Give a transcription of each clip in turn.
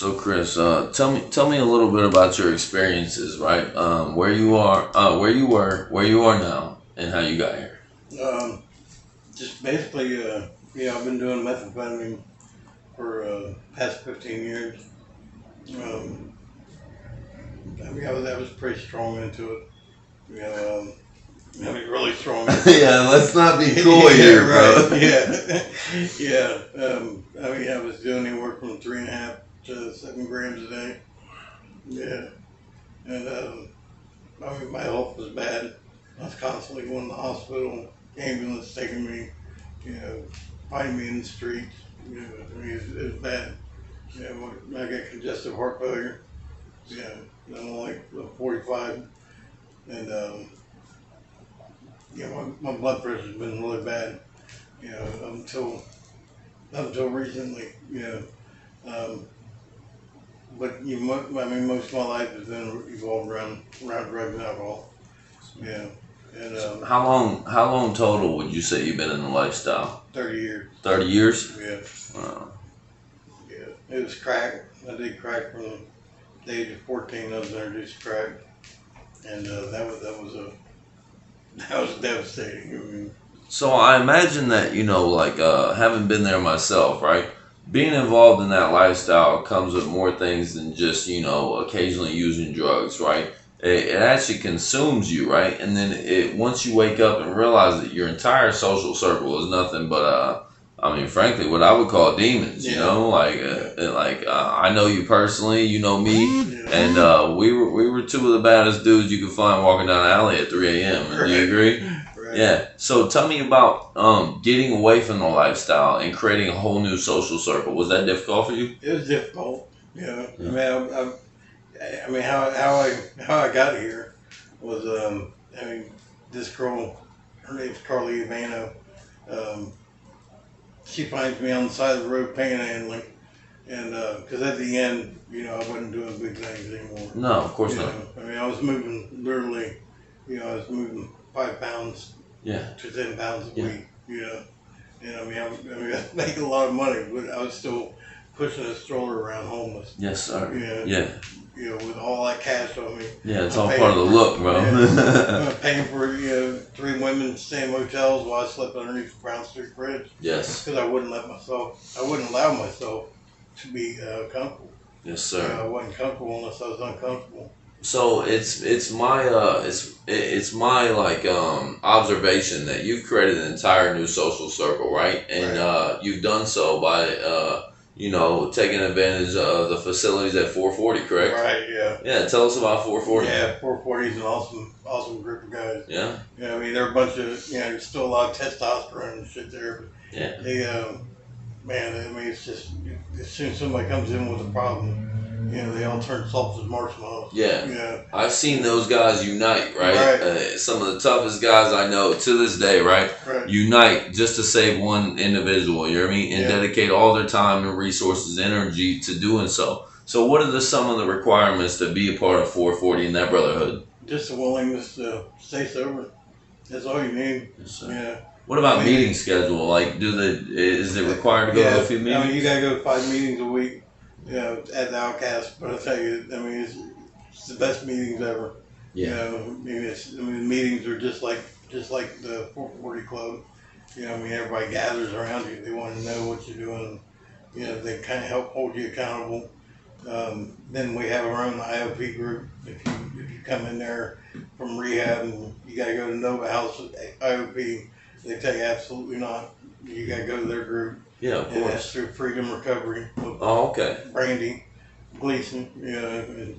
So Chris, tell me a little bit about your experiences, right? Where you are, where you were, where you are now, and how you got here. Um, just basically, I've been doing methamphetamine for past 15 years. Um, I was pretty strong into it. You know, really strong into it. Yeah, let's not be cool here, bro. Right. Yeah, yeah. I was doing anywhere from 3.5 to 7 grams a day. Yeah, and my health was bad. I was constantly going to the hospital. Ambulance taking me, finding me in the streets. It was bad. I got congestive heart failure. Yeah, I'm like 45, and my blood pressure's been really bad. Up until recently. Um, but most of my life has been evolved around drugs and alcohol. Yeah, and How long total would you say you've been in the lifestyle? 30 years. 30 years. Yeah, Wow. yeah. It was crack. I did crack from the age of 14. I was introduced to crack, and that was devastating. So I imagine that, like having been there myself, right? Being involved in that lifestyle comes with more things than just, occasionally using drugs, right? It actually consumes you, right? And then once you wake up and realize that your entire social circle is nothing but, frankly, what I would call demons, I know you personally, you know me, Yeah. and we were two of the baddest dudes you could find walking down the alley at 3 a.m. Do you agree? Right. Yeah. So tell me about getting away from the lifestyle and creating a whole new social circle. Was that difficult for you? It was difficult. Yeah. How I got here was this girl, her name's Carly Ivano. She finds me on the side of the road panhandling, and because at the end, I wasn't doing big things anymore. No, of course not. I was moving literally, I was moving 5 pounds Yeah. to 10 pounds a Yeah. week. And I was making a lot of money, but I was still pushing a stroller around homeless. Yes, sir. Yeah. Yeah. With all that cash on me. Yeah. It's I'm all paying part of the for- look, bro. I'm paying for 3 women staying in hotels while I slept underneath the Brown Street Bridge Yes. because I wouldn't allow myself to be comfortable. Yes, sir. I wasn't comfortable unless I was uncomfortable. So it's my like observation that you've created an entire new social circle, right? And you've done so by taking advantage of the facilities at 440, correct? Right. Yeah. Yeah. Tell us about 440. Yeah. 440 is an awesome group of guys. Yeah. They're a bunch of there's still a lot of testosterone and shit there, but Yeah. they it's just as soon as somebody comes in with a problem, they all turn soft as marshmallows. Yeah. Yeah. I've seen those guys unite, right? Right. Some of the toughest guys I know to this day, right? Right. Unite just to save one individual, you know what I mean? And Yeah. dedicate all their time and resources, energy to doing so. So what are some of the requirements to be a part of 440 in that brotherhood? Just a willingness to stay sober. That's all you need. Yes, sir. Yeah. What about I mean- meeting schedule? Like, is it required to go to a few meetings? You gotta go to 5 meetings a week. At the Outcast. But I tell you, it's the best meetings ever. Yeah. The meetings are just like the 440 club. Everybody gathers around you. They want to know what you're doing. They kind of help hold you accountable. Then we have our own IOP group. If you come in there from rehab and you got to go to Nova House IOP, they tell you absolutely not. You got to go to their group. Yeah, of And that's course. through Freedom Recovery with Oh, okay. Brandy Gleason.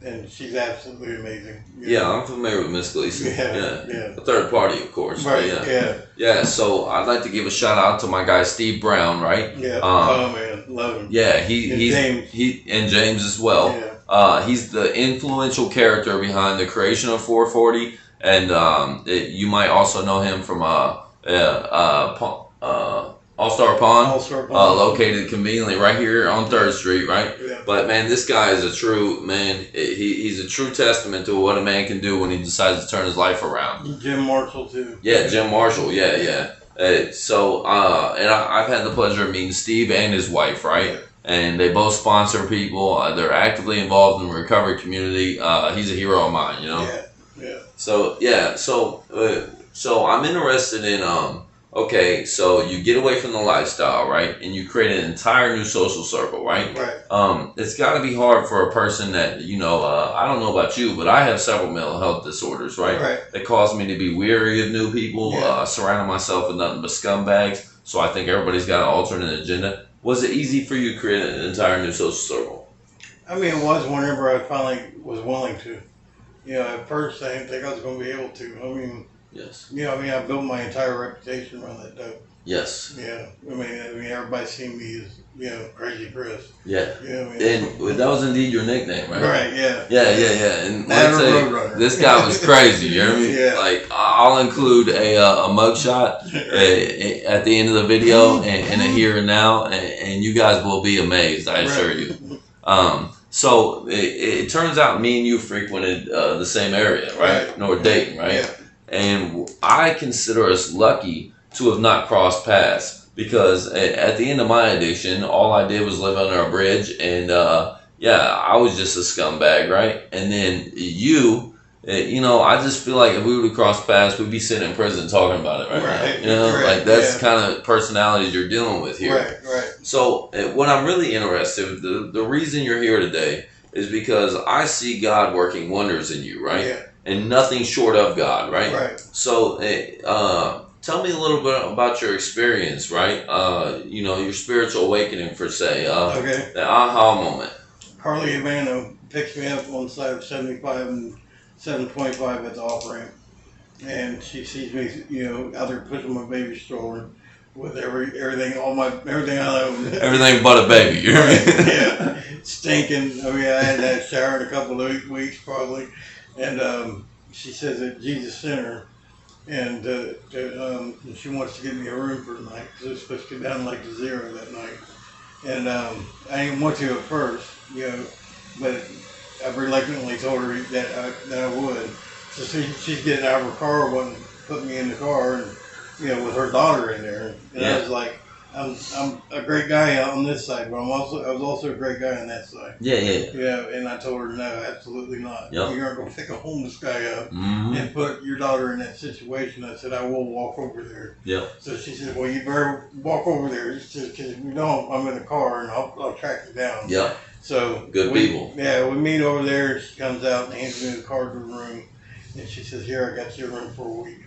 And she's absolutely amazing. Yeah, I'm familiar with Miss Gleason. Yeah. A third party, of course. but Right. yeah. Yeah. Yeah, so I'd like to give a shout out to my guy Steve Brown, right? Yeah. Um, Oh man, love him. Yeah, And he's James. and James as well. Yeah. He's the influential character behind the creation of 440, and you might also know him from All Star Pond, All-Star Pond. located conveniently right here on 3rd Street, right? Yeah. But man, this guy is a true man. He's a true testament to what a man can do when he decides to turn his life around. Jim Marshall too. Yeah, Jim Marshall. Yeah. And I've had the pleasure of meeting Steve and his wife, right? and they both sponsor people. They're actively involved in the recovery community. He's a hero of mine, you know. Yeah. Yeah. So yeah, so I'm interested in okay, so you get away from the lifestyle, right, and you create an entire new social circle, right? Right. It's got to be hard for a person that I don't know about you, but I have several mental health disorders, right? Right. That cause me to be weary of new people, Yeah. surrounding myself with nothing but scumbags. So I think everybody's got an alternate agenda. Was it easy for you to create an entire new social circle? I mean, it was whenever I finally was willing to. At first I didn't think I was going to be able to. I mean, Yes. I built my entire reputation around that dope. Yes. Yeah. I mean, everybody seen me as, Crazy Chris. Yeah. And that was indeed your nickname, right? Right. Yeah. Yeah. And Never let's say Roadrunner. this guy was crazy. You hear me? Yeah. Like I'll include a mugshot at the end of the video and a here and now, and you guys will be amazed. I assure you. So it turns out me and you frequented the same area, right? North Dayton, right? Yeah. And I consider us lucky to have not crossed paths because at the end of my addiction, all I did was live under a bridge, and I was just a scumbag, right? And then you, I just feel like if we would have crossed paths, we'd be sitting in prison talking about it right now. Like that's the kind of personalities you're dealing with here. Right. So what I'm really interested, the reason you're here today is because I see God working wonders in you, right? Yeah. And nothing short of God, right? Right. So tell me a little bit about your experience, right? Your spiritual awakening, per se. Okay. The aha moment. Carly Ivano picks me up on the side of 75 and 725 at the off ramp, and she sees me, out there pushing my baby stroller with everything I own. Everything but a baby. You hear me? Yeah, stinking. I mean, I hadn't had a shower in a couple of weeks probably, and she says that Jesus sent her, and she wants to give me a room for the night because it was supposed to go down like to 0 that night, and I didn't want to at first, but I reluctantly told her that I would. So she's getting out of her car, wanting to put me in the car, and with her daughter in there. And I was like, I'm a great guy on this side, but I was also a great guy on that side. Yeah. Yeah, and I told her, no, absolutely not. Yep. You aren't going to pick a homeless guy up Mm-hmm. and put your daughter in that situation. I said, I will walk over there. Yep. So she said, well, you better walk over there. Because if you don't, I'm in the car and I'll track you down. Yep. So Good people. Yeah, we meet over there. She comes out and hands me the card to the room. And she says, here, I got your room for a week.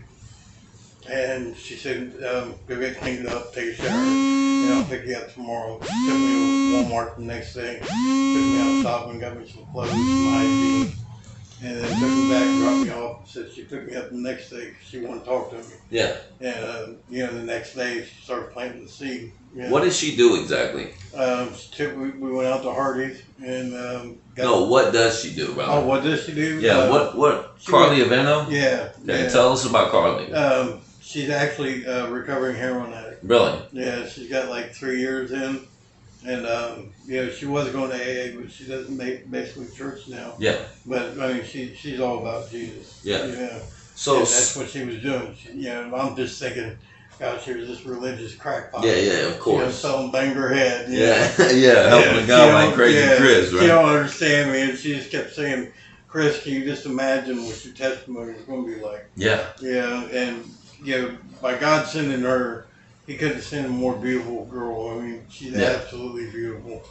And she said, go get cleaned up, take a shower, and I'll pick you up tomorrow. She took me to Walmart the next day, took me out shopping, got me some clothes, some hygiene, and then took me back, dropped me off, and said she took me up the next day because she wanted to talk to me. Yeah. And, the next day she started planting the seed. What did she do exactly? We went out to Hardee's and what does she do, brother? Oh, what does she do? Yeah, what? Carly Ivano? Yeah. Okay, tell us about Carly. She's actually a recovering heroin addict. Really? Yeah, she's got like 3 years in, and she was going to AA, but she doesn't make basically church now. Yeah. But I mean, she's all about Jesus. Yeah. So that's what she was doing. I'm just thinking, gosh, she was this religious crackpot. Yeah, of course. Selling banged her head. Yeah, helping a guy like Crazy Chris, right? She don't understand me, and she just kept saying, Chris, can you just imagine what your testimony is going to be like? Yeah. Yeah, and by God sending her, He could have sent a more beautiful girl. I mean, she's absolutely beautiful.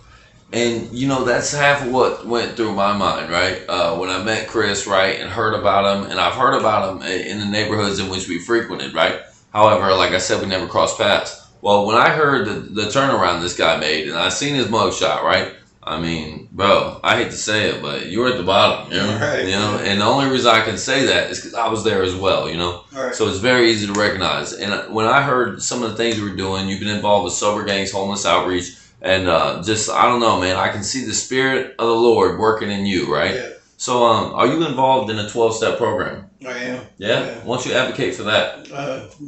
And that's half of what went through my mind, right? When I met Chris, right, and heard about him, and I've heard about him in the neighborhoods in which we frequented, right? However, like I said, we never crossed paths. Well, when I heard the turnaround this guy made, and I seen his mugshot, right? I mean, bro, I hate to say it, but you were at the bottom, Right. And the only reason I can say that is because I was there as well, Right. So it's very easy to recognize. And when I heard some of the things you were doing, you've been involved with sober gangs, homeless outreach, and I don't know, man, I can see the Spirit of the Lord working in you, right? Yeah. So, are you involved in a 12-step program? I am. Yeah? Why don't you advocate for that?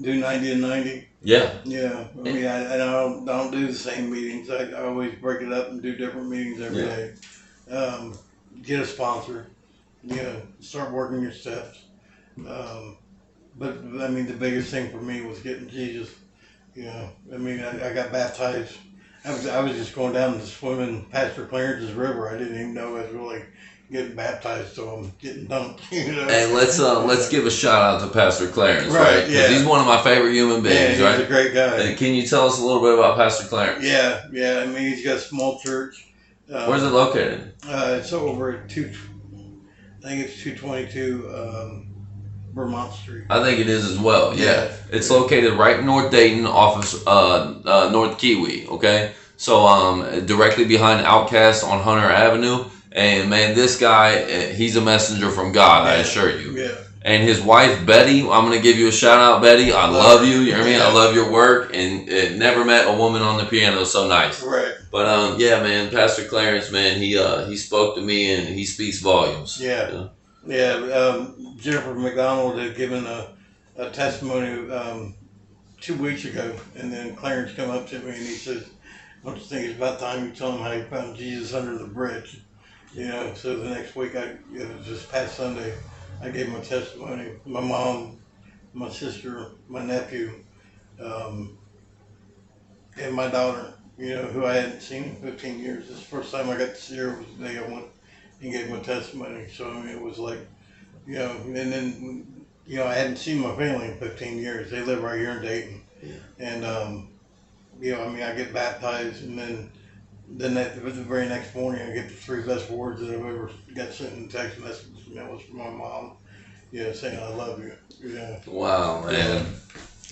Do 90 and 90. Yeah. Yeah. I mean, I don't do the same meetings. I always break it up and do different meetings every day. Get a sponsor. Start working your steps. But I mean, the biggest thing for me was getting Jesus. I mean, I got baptized I was just going down to swim in Pastor Clarence's river. I didn't even know I was really getting baptized, so I'm getting dunked. And let's give a shout out to Pastor Clarence, right? Yeah. He's one of my favorite human beings, he's right? a great guy. And can you tell us a little bit about Pastor Clarence? Yeah. I mean, he's got a small church. Where's it located? It's over at I think it's 222 Vermont Street. I think it is as well. Yeah. It's located right in North Dayton, off of North Kiwi. Okay, so directly behind Outcast on Hunter Avenue. And man, this guy, he's a messenger from God, I assure you. Yeah. And his wife, Betty, I'm going to give you a shout out, Betty. I love you. You know what I mean? I love your work. And never met a woman on the piano so nice. Right. But yeah, man, Pastor Clarence, man, he spoke to me and he speaks volumes. Yeah. Jennifer McDonald had given a testimony 2 weeks ago, and then Clarence come up to me and he says, "Don't you think it's about time you tell him how you found Jesus under the bridge?" So the next week, just past Sunday, I gave him a testimony. My mom, my sister, my nephew, and my daughter, who I hadn't seen in 15 years. This is the first time I got to see her was the day I went and gave him a testimony. So, I mean, it was like, and then, I hadn't seen my family in 15 years. They live right here in Dayton. Yeah. And, I get baptized, and then the very next morning, I get the 3 best words that I've ever got sent in text messages, and that was from my mom, saying I love you. Yeah. Wow, man.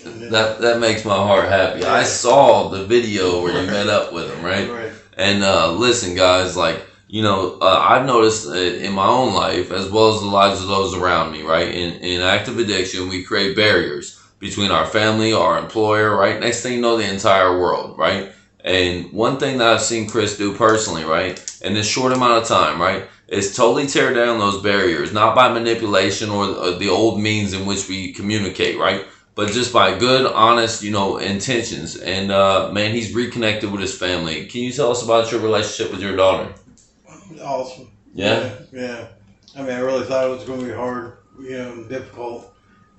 That makes my heart happy. Yeah. I saw the video where you met up with him, right? Right. And listen, guys, like, I've noticed in my own life, as well as the lives of those around me, right? In active addiction, we create barriers between our family, our employer, right? Next thing you know, the entire world, right? And one thing that I've seen Chris do personally, right, in this short amount of time, right, is totally tear down those barriers, not by manipulation or the old means in which we communicate, right, but just by good, honest, intentions. And, man, he's reconnected with his family. Can you tell us about your relationship with your daughter? Awesome. Yeah? Yeah. I mean, I really thought it was going to be hard, and difficult.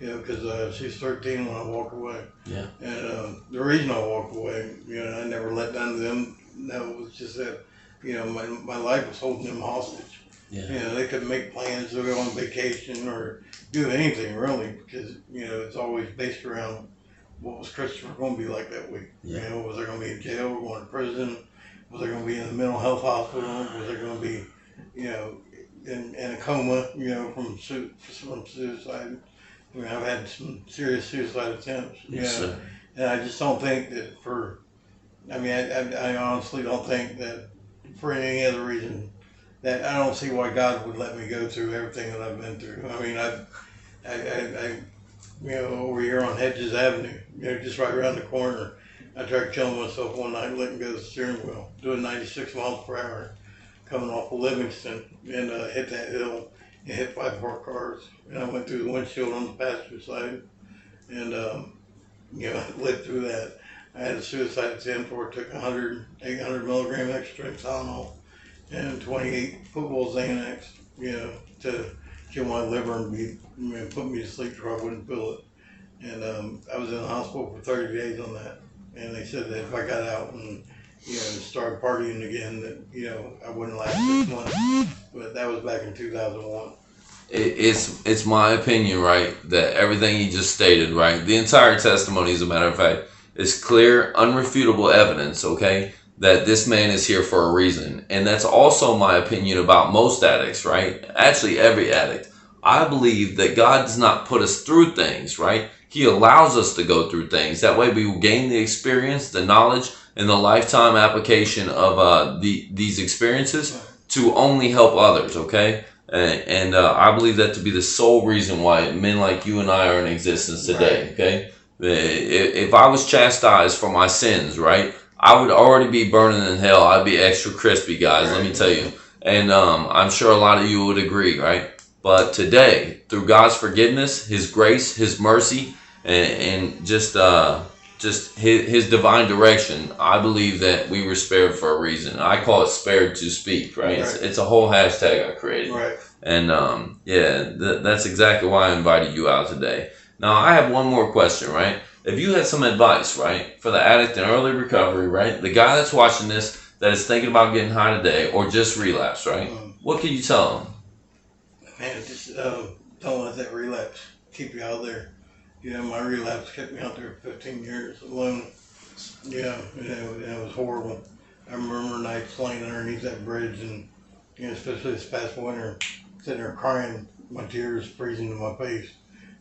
Because she's 13 when I walked away. Yeah. And the reason I walked away, I never let down to them. No, it was just that, my life was holding them hostage. Yeah. They couldn't make plans to go on vacation or do anything really, because it's always based around what was Christopher going to be like that week. Yeah. Was I going to be in jail or going to prison? Was I going to be in the mental health hospital? Was I going to be, in a coma, from suicide? I mean, I've had some serious suicide attempts. Yes, sir. And I just don't think that I honestly don't think that for any other reason that I don't see why God would let me go through everything that I've been through. I mean, I over here on Hedges Avenue, just right around the corner, I tried killing myself one night, letting go of the steering wheel, doing 96 miles per hour, coming off of Livingston, and hit that hill. It hit 5 parked cars, and I went through the windshield on the passenger side, and I lived through that. I had a suicide attempt where I took 800 milligram extra Tylenol and 28 football Xanax, to kill my liver and put me to sleep so I wouldn't feel it. And I was in the hospital for 30 days on that, and they said that if I got out and started partying again, that I wouldn't last 6 months. But that was back in 2001. It's my opinion, right, that everything he just stated, right, the entire testimony, as a matter of fact, is clear, unrefutable evidence, okay, that this man is here for a reason. And that's also my opinion about most addicts, right? Actually, every addict. I believe that God does not put us through things, right? He allows us to go through things. That way we will gain the experience, the knowledge, and the lifetime application of these experiences to only help others, okay? And I believe that to be the sole reason why men like you and I are in existence today, right. Okay? If I was chastised for my sins, right, I would already be burning in hell. I'd be extra crispy, guys, right. Let me tell you. And I'm sure a lot of you would agree, right? But today, through God's forgiveness, His grace, His mercy, and just His divine direction, I believe that we were spared for a reason. I call it spared to speak, right? It's a whole hashtag I created. Right. And that's exactly why I invited you out today. Now, I have one more question, right? if you had some advice, right, for the addict in early recovery, right, the guy that's watching this that is thinking about getting high today or just relapse, right, what could you tell him? Man, just don't let that relapse keep you out there. My relapse kept me out there 15 years alone. It was horrible. I remember nights laying underneath that bridge, and especially this past winter, sitting there crying, my tears freezing to my face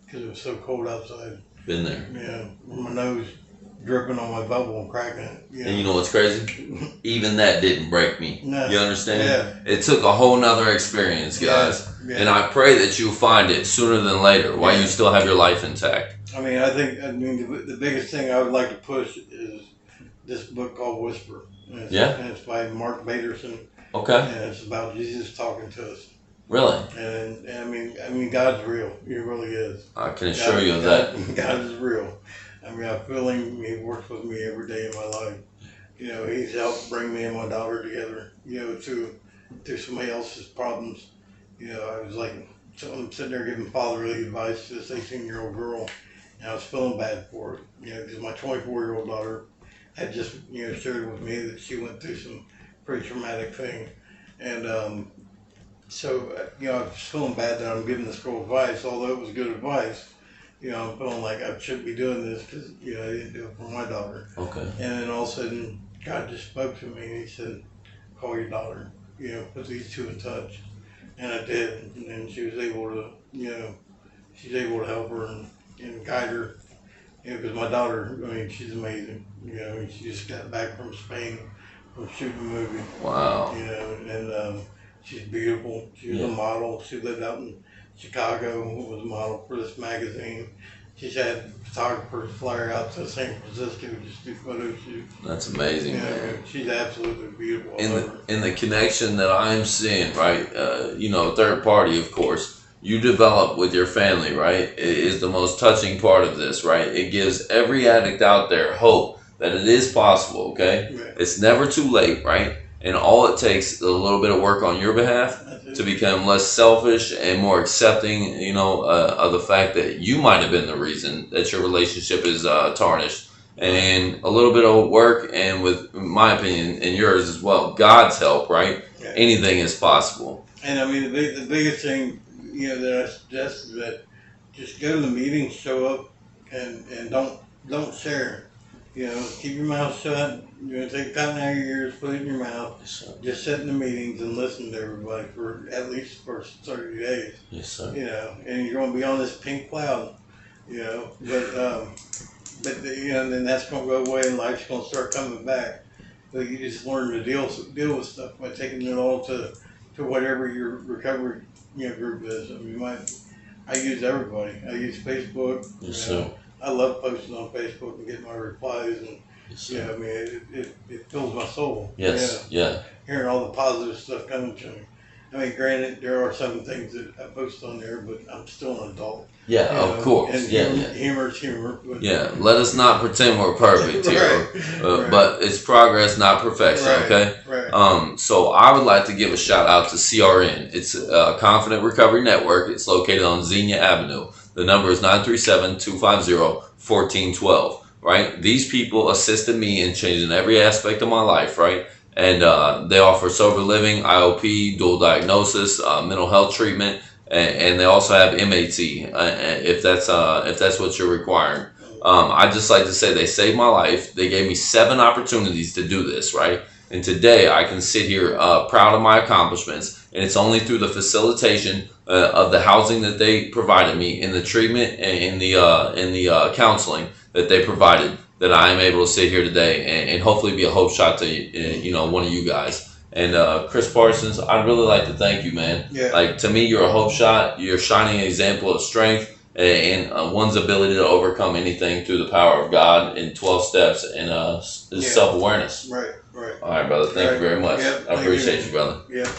because it was so cold outside. Been there. My nose dripping on my bubble and cracking it. And you know what's crazy? Even that didn't break me. No. You understand? Yeah. It took a whole nother experience, guys. Yeah. And I pray that you find it sooner than later while you still have your life intact. I mean, the biggest thing I would like to push is this book called Whisper. And it's by Mark Baderson. Okay. And it's about Jesus talking to us. Really? And I mean, God's real. He really is. I can assure you of that. God is real. I mean, I feel him. He works with me every day in my life. He's helped bring me and my daughter together, through somebody else's problems. I was like, I'm sitting there giving fatherly advice to this 18-year-old girl, and I was feeling bad for it, because my 24-year-old daughter had just, shared with me that she went through some pretty traumatic thing. And so, I was feeling bad that I'm giving this girl advice, although it was good advice. I'm feeling like I shouldn't be doing this because, I didn't do it for my daughter. Okay. And then all of a sudden, God just spoke to me and he said, call your daughter, put these two in touch. And I did. And then she was able to, she's able to help her and guide her. Because my daughter, I mean, she's amazing. She just got back from Spain from shooting a movie. Wow. And she's beautiful. She was a model. She lived out in Chicago, was a model for this magazine. She's had photographers fly her out to San Francisco just to do photo shoots. That's amazing, man. She's absolutely beautiful. In the connection that I'm seeing, right, third party, of course, you develop with your family, right, is the most touching part of this, right? It gives every addict out there hope that it is possible, okay? Right. It's never too late, right? And all it takes is a little bit of work on your behalf to become less selfish and more accepting, of the fact that you might have been the reason that your relationship is tarnished. And a little bit of work, and with my opinion and yours as well, God's help, right? Yeah. Anything is possible. And I mean, the biggest thing, that I suggest is that just go to the meetings, show up, and don't share. Keep your mouth shut. Take cotton out of your ears, put it in your mouth. Yes, sir. Just sit in the meetings and listen to everybody for at least the first 30 days. Yes, sir. And you're going to be on this pink cloud. But then that's going to go away and life's going to start coming back. But you just learn to deal with stuff by taking it all to whatever your recovery group is. I mean, I use everybody. I use Facebook. Yes, sir. I love posting on Facebook and getting my replies, and I mean, it fills my soul. Yes, yeah. Hearing all the positive stuff coming to me. I mean, granted, there are some things that I post on there, but I'm still an adult. Yeah, of course. And humor's humor. Let us not pretend we're perfect here. Right. But it's progress, not perfection, okay? Right. So I would like to give a shout out to CRN. It's a Confident Recovery Network. It's located on Xenia Avenue. The number is 937-250-1412, right? These people assisted me in changing every aspect of my life, right? And they offer sober living, IOP, dual diagnosis, mental health treatment, and they also have MAT if that's what you're requiring. I just like to say they saved my life. They gave me 7 opportunities to do this, right? And today I can sit here proud of my accomplishments, and it's only through the facilitation of the housing that they provided me, in the treatment and in the counseling that they provided, that I am able to sit here today and hopefully be a hope shot to one of you guys. And Chris Parsons, I'd really like to thank you, man. Yeah. Like, to me, you're a hope shot. You're a shining example of strength and one's ability to overcome anything through the power of God in 12 steps and self-awareness. Right. All right, brother. Thank you very much. Yeah, I appreciate you, brother. Yeah.